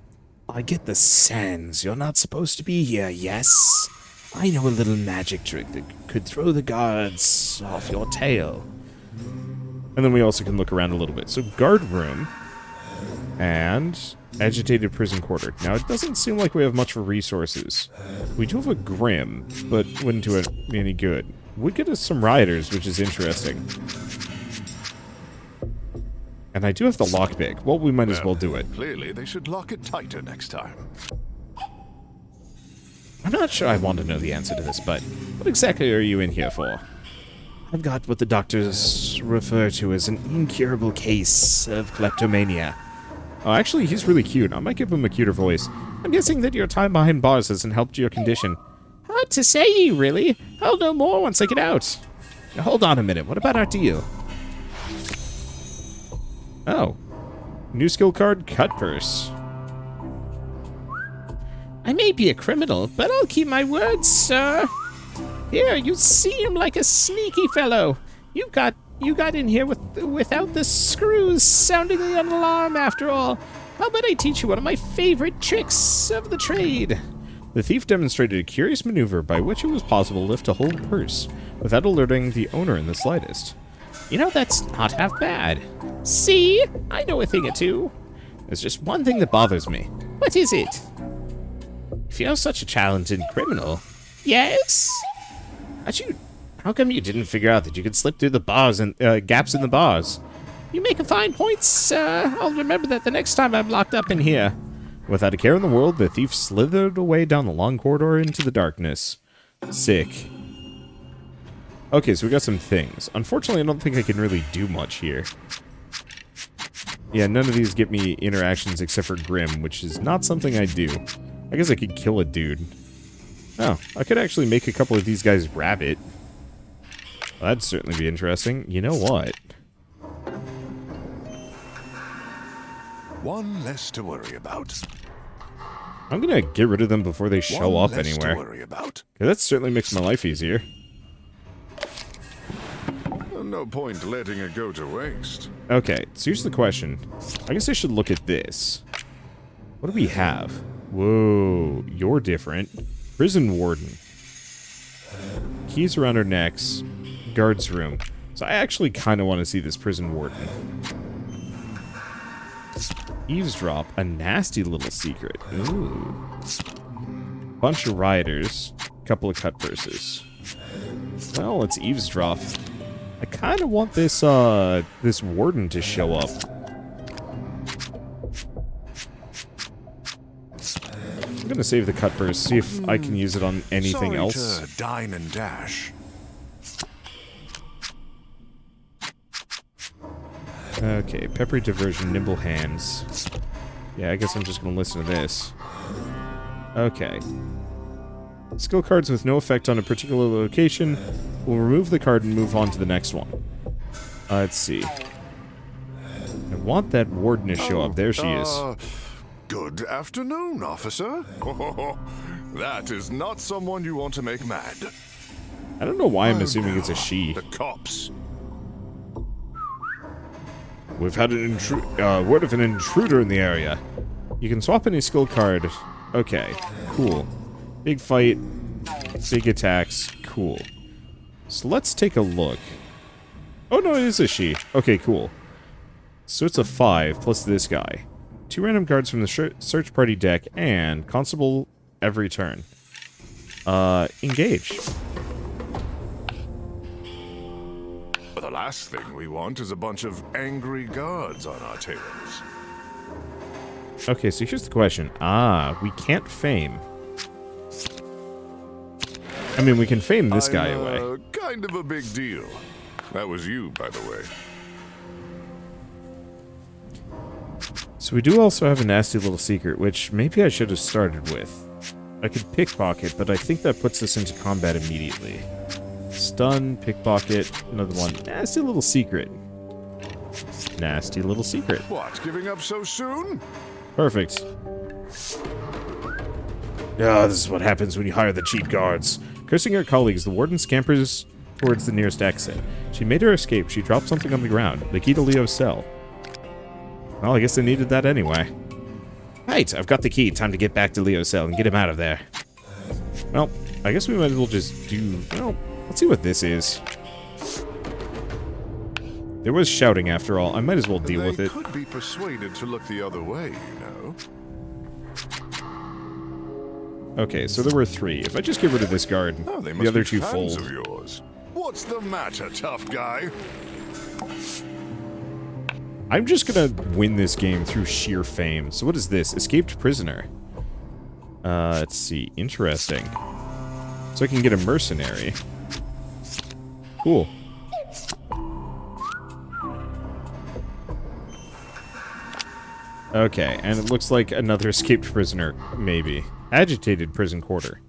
I get the sense you're not supposed to be here, yes? I know a little magic trick that could throw the guards off your tail. And then we also can look around a little bit. So, guard room and agitated prison quarter. Now, it doesn't seem like we have much for resources. We do have a Grim, but wouldn't do it any good. Would get us some riders, which is interesting. And I do have the lockpick. Well, we might as well do it. Clearly, they should lock it tighter next time. I'm not sure I want to know the answer to this, but what exactly are you in here for? I've got what the doctors refer to as an incurable case of kleptomania. Oh, actually, he's really cute. I might give him a cuter voice. I'm guessing that your time behind bars hasn't helped your condition. Hard to say, really. I'll know more once I get out. Now, hold on a minute. What about our deal? Oh. New skill card, Cut Purse. I may be a criminal, but I'll keep my word, sir. Here, you seem like a sneaky fellow. You got in here without the screws sounding an alarm after all. How about I teach you one of my favorite tricks of the trade? The thief demonstrated a curious maneuver by which it was possible to lift a whole purse without alerting the owner in the slightest. You know, that's not half bad. See? I know a thing or two. There's just one thing that bothers me. What is it? If you're such a talented criminal... Yes? How come you didn't figure out that you could slip through the bars and gaps in the bars? You make a fine point, sir. I'll remember that the next time I'm locked up in here. Without a care in the world, the thief slithered away down the long corridor into the darkness. Sick. Okay, so we got some things. Unfortunately, I don't think I can really do much here. Yeah, none of these get me interactions except for Grim, which is not something I do. I guess I could kill a dude. Oh, I could actually make a couple of these guys rabbit. Well, that'd certainly be interesting. You know what? One less to worry about. I'm gonna get rid of them before they show up anywhere. To worry about. 'Cause that certainly makes my life easier. No point letting it go to waste. Okay, so here's the question. I guess I should look at this. What do we have? Whoa, you're different. Prison warden. Keys around our necks. Guards room. So I actually kind of want to see this prison warden. Eavesdrop, a nasty little secret. Ooh. Bunch of rioters. Couple of cut purses. Well, let's eavesdrop. I kind of want this, this warden to show up. I'm gonna save the cut purse, see if I can use it on anything else. Sorry to dine and dash. Okay, peppery diversion, nimble hands. Yeah, I guess I'm just gonna listen to this. Okay. Skill cards with no effect on a particular location. We'll remove the card and move on to the next one. Let's see. I want that warden to show up. There she is. Good afternoon, officer. That is not someone you want to make mad. I don't know why I'm assuming it's a she. The cops. We've had an word of an intruder in the area. You can swap any skill card. Okay, cool. Big fight, big attacks, cool. So let's take a look. Oh no, it is a she. Okay, cool. So it's a 5 plus this guy. 2 random cards from the search party deck, and Constable every turn. Engage. The last thing we want is a bunch of angry guards on our tails. Okay, so here's the question. We can't fame. I mean, we can fame this guy away. Kind of a big deal. That was you, by the way. So we do also have a nasty little secret, which maybe I should have started with. I could pickpocket, but I think that puts us into combat immediately. Stun, pickpocket, another one. Nasty little secret. Nasty little secret. What, giving up so soon? Perfect. This is what happens when you hire the cheap guards. Cursing her colleagues, the warden scampers towards the nearest exit. She made her escape. She dropped something on the ground. The key to Leo's cell. Well, I guess they needed that anyway. Right, I've got the key. Time to get back to Leo's cell and get him out of there. Well, I guess we might as well just do... Well, let's see what this is. There was shouting after all. I might as well deal with it. They could be persuaded to look the other way, you know. Okay, so there were 3. If I just get rid of this guard, They the must other be 2 fans fold. of yours. What's the matter, tough guy? I'm just gonna win this game through sheer fame. So what is this? Escaped prisoner. Let's see. Interesting. So I can get a mercenary. Cool. Okay, and it looks like another escaped prisoner, maybe. Agitated prison quarter.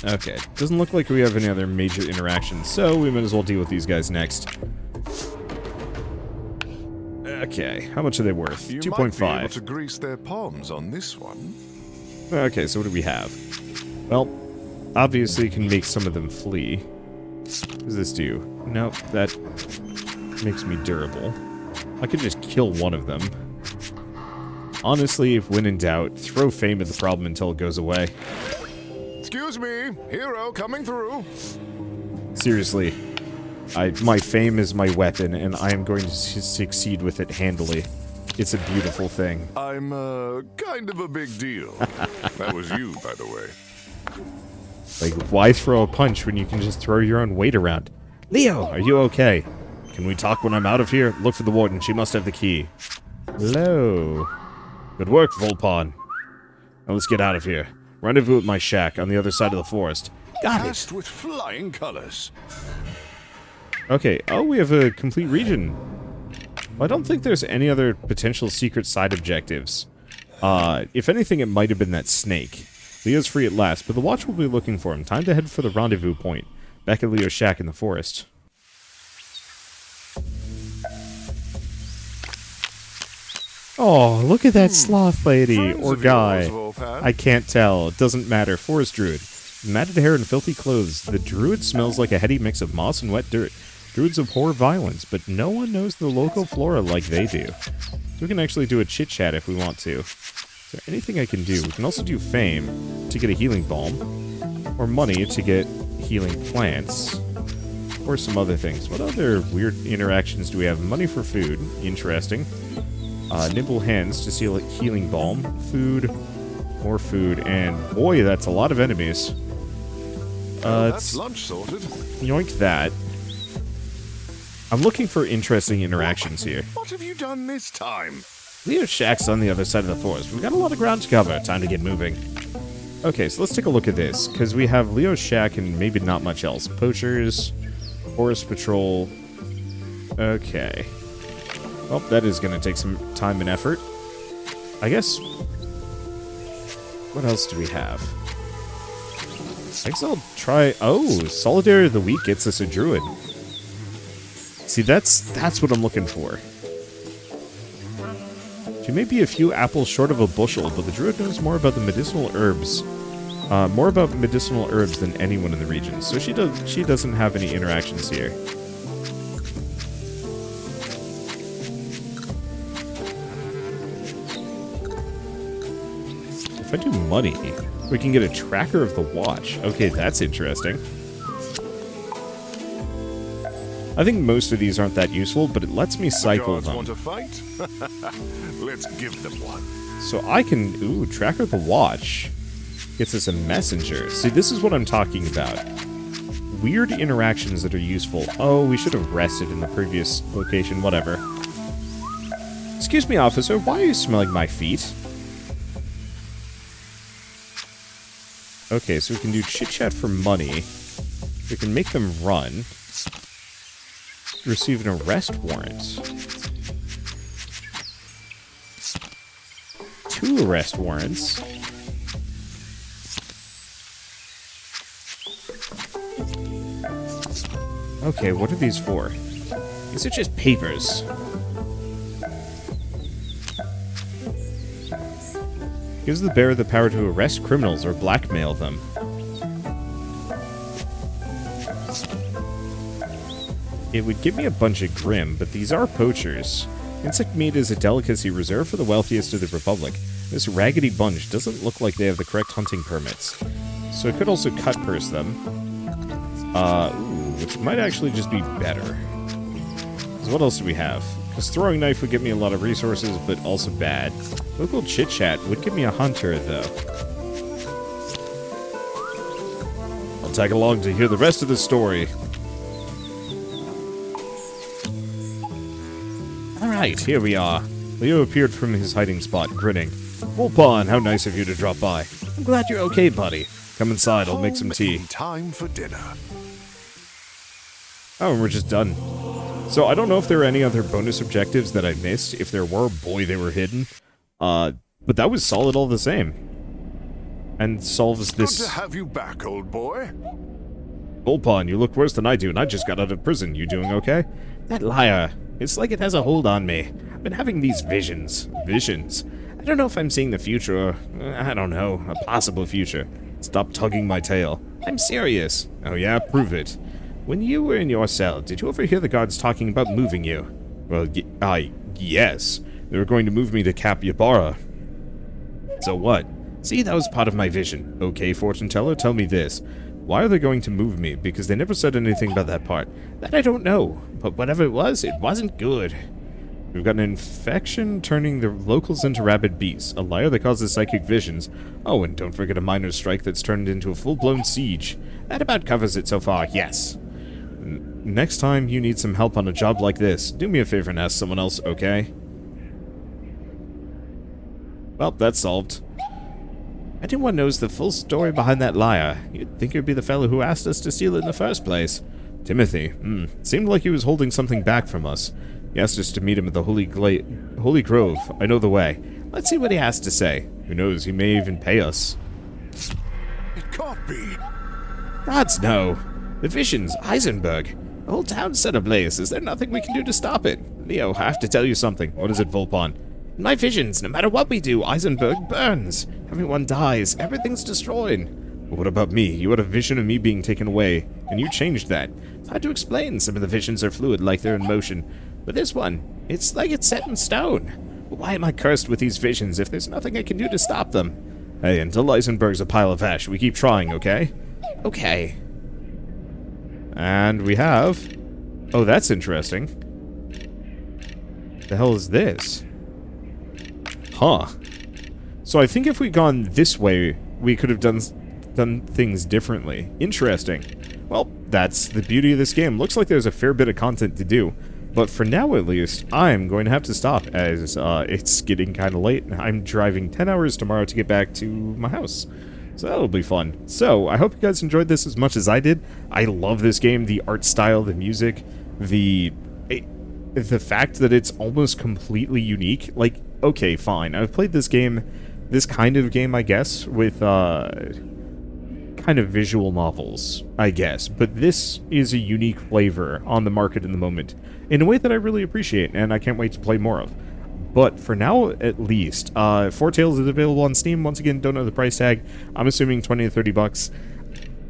Okay, doesn't look like we have any other major interactions, so we might as well deal with these guys next. Okay, how much are they worth? 2.5. You might be able to grease their palms on this one. Okay, so what do we have? Well, obviously you can make some of them flee. What does this do? Nope, that makes me durable. I could just kill one of them. Honestly, if when in doubt, throw fame at the problem until it goes away. Excuse me, hero coming through. Seriously, my fame is my weapon, and I am going to succeed with it handily. It's a beautiful thing. I'm, kind of a big deal. That was you, by the way. Like, why throw a punch when you can just throw your own weight around? Leo, are you okay? Can we talk when I'm out of here? Look for the warden. She must have the key. Hello. Good work, Volpon. Now let's get out of here. Rendezvous at my shack on the other side of the forest. Got it. Cast with flying colors. Okay. Oh, we have a complete region. Well, I don't think there's any other potential secret side objectives. If anything, it might have been that snake. Leo's free at last, but the watch will be looking for him. Time to head for the rendezvous point. Back at Leo's shack in the forest. Oh, look at that sloth lady, Friends or of guy. yours, Volpan. I can't tell. It doesn't matter. Forest druid. Matted hair and filthy clothes. The druid smells like a heady mix of moss and wet dirt. Druids abhor violence, but no one knows the local flora like they do. So we can actually do a chit-chat if we want to. Is there anything I can do? We can also do fame to get a healing balm. Or money to get healing plants. Or some other things. What other weird interactions do we have? Money for food. Interesting. Nimble hands to steal a healing balm. Food. More food. And boy, that's a lot of enemies. That's lunch sorted. Yoink that. I'm looking for interesting interactions here. What have you done this time? Leo's shack's on the other side of the forest. We've got a lot of ground to cover. Time to get moving. Okay, so let's take a look at this, because we have Leo's shack and maybe not much else. Poachers, forest patrol. Okay. Well, that is going to take some time and effort. I guess... What else do we have? I guess I'll try... Oh, Solidarity of the Week gets us a druid. See, that's what I'm looking for. She may be a few apples short of a bushel, but the druid knows more about the medicinal herbs. More about medicinal herbs than anyone in the region, so she doesn't have any interactions here. If I do money, we can get a tracker of the watch. Okay, that's interesting. I think most of these aren't that useful, but it lets me cycle Guards them. want to fight? Let's give them one. So I can... Ooh, Tracker the Watch gets us a messenger. See, this is what I'm talking about. Weird interactions that are useful. Oh, we should have rested in the previous location. Whatever. Excuse me, officer. Why are you smelling my feet? Okay, so we can do chit-chat for money. We can make them run. Receive an arrest warrant. 2 arrest warrants. Okay, what are these for? These are just papers. Gives the bearer the power to arrest criminals or blackmail them. It would give me a bunch of grim, but these are poachers. Insect meat is a delicacy reserved for the wealthiest of the Republic. This raggedy bunch doesn't look like they have the correct hunting permits. So it could also cut purse them. Which might actually just be better. So what else do we have? Because throwing knife would give me a lot of resources, but also bad. Local chit-chat would give me a hunter, though. I'll tag along to hear the rest of the story. Alright, here we are. Leo appeared from his hiding spot, grinning. Wolpon, how nice of you to drop by. I'm glad you're okay, buddy. Come inside, I'll make some tea. Time for dinner. Oh, and we're just done. So I don't know if there are any other bonus objectives that I missed. If there were, boy, they were hidden. But that was solid all the same. And solves this... Good to have you back, old boy. Wolpon, you look worse than I do, and I just got out of prison. You doing okay? That liar. It's like it has a hold on me. I've been having these visions. Visions. I don't know if I'm seeing the future, or, I don't know, a possible future. Stop tugging my tail. I'm serious. Oh yeah? Prove it. When you were in your cell, did you overhear the guards talking about moving you? Well, yes. They were going to move me to Cap Yabara. So what? See, that was part of my vision. Okay, fortune teller, tell me this. Why are they going to move me? Because they never said anything about that part. That I don't know. But whatever it wasn't good. We've got an infection turning the locals into rabid beasts. A liar that causes psychic visions. Oh, and don't forget a minor strike that's turned into a full-blown siege. That about covers it so far, yes. Next time you need some help on a job like this, do me a favor and ask someone else, okay? Well, that's solved. Anyone knows the full story behind that liar. You'd think it would be the fellow who asked us to steal it in the first place. Timothy. Seemed like he was holding something back from us. He asked us to meet him at the Holy Grove. I know the way. Let's see what he has to say. Who knows, he may even pay us. It can't be. Gods, no. The visions, Eisenberg. The whole town's set ablaze. Is there nothing we can do to stop it? Leo, I have to tell you something. What is it, Volpon? In my visions, no matter what we do, Eisenberg burns. Everyone dies. Everything's destroyed. But what about me? You had a vision of me being taken away, and you changed that. It's hard to explain. Some of the visions are fluid, like they're in motion. But this one, it's like it's set in stone. Why am I cursed with these visions if there's nothing I can do to stop them? Hey, until Eisenberg's a pile of ash, we keep trying, okay? Okay. And we have... Oh, that's interesting. The hell is this? Huh. So I think if we'd gone this way, we could have done things differently. Interesting. Well, that's the beauty of this game. Looks like there's a fair bit of content to do. But for now, at least, I'm going to have to stop, as it's getting kind of late. I'm driving 10 hours tomorrow to get back to my house. So that'll be fun. So, I hope you guys enjoyed this as much as I did. I love this game, the art style, the music, the fact that it's almost completely unique. Like, okay, fine. I've played this game, this kind of game, I guess, with, kind of visual novels, I guess. But this is a unique flavor on the market in the moment, in a way that I really appreciate, and I can't wait to play more of. But for now, at least, Foretales is available on Steam. Once again, don't know the price tag. I'm assuming 20 to 30 bucks.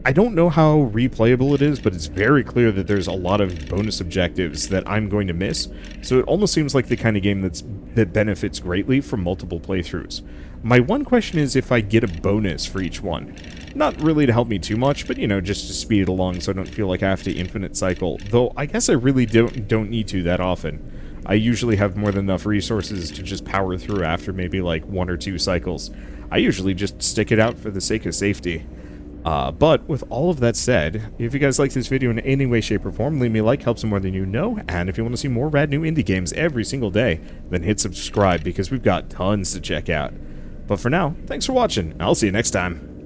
I don't know how replayable it is, but it's very clear that there's a lot of bonus objectives that I'm going to miss, so it almost seems like the kind of game that benefits greatly from multiple playthroughs. My one question is if I get a bonus for each one. Not really to help me too much, but, you know, just to speed it along so I don't feel like I have to infinite cycle, though I guess I really don't need to that often. I usually have more than enough resources to just power through after maybe like 1 or 2 cycles. I usually just stick it out for the sake of safety. But with all of that said, if you guys like this video in any way, shape, or form, leave me a like, helps more than you know, and if you want to see more rad new indie games every single day, then hit subscribe because we've got tons to check out. But for now, thanks for watching, and I'll see you next time.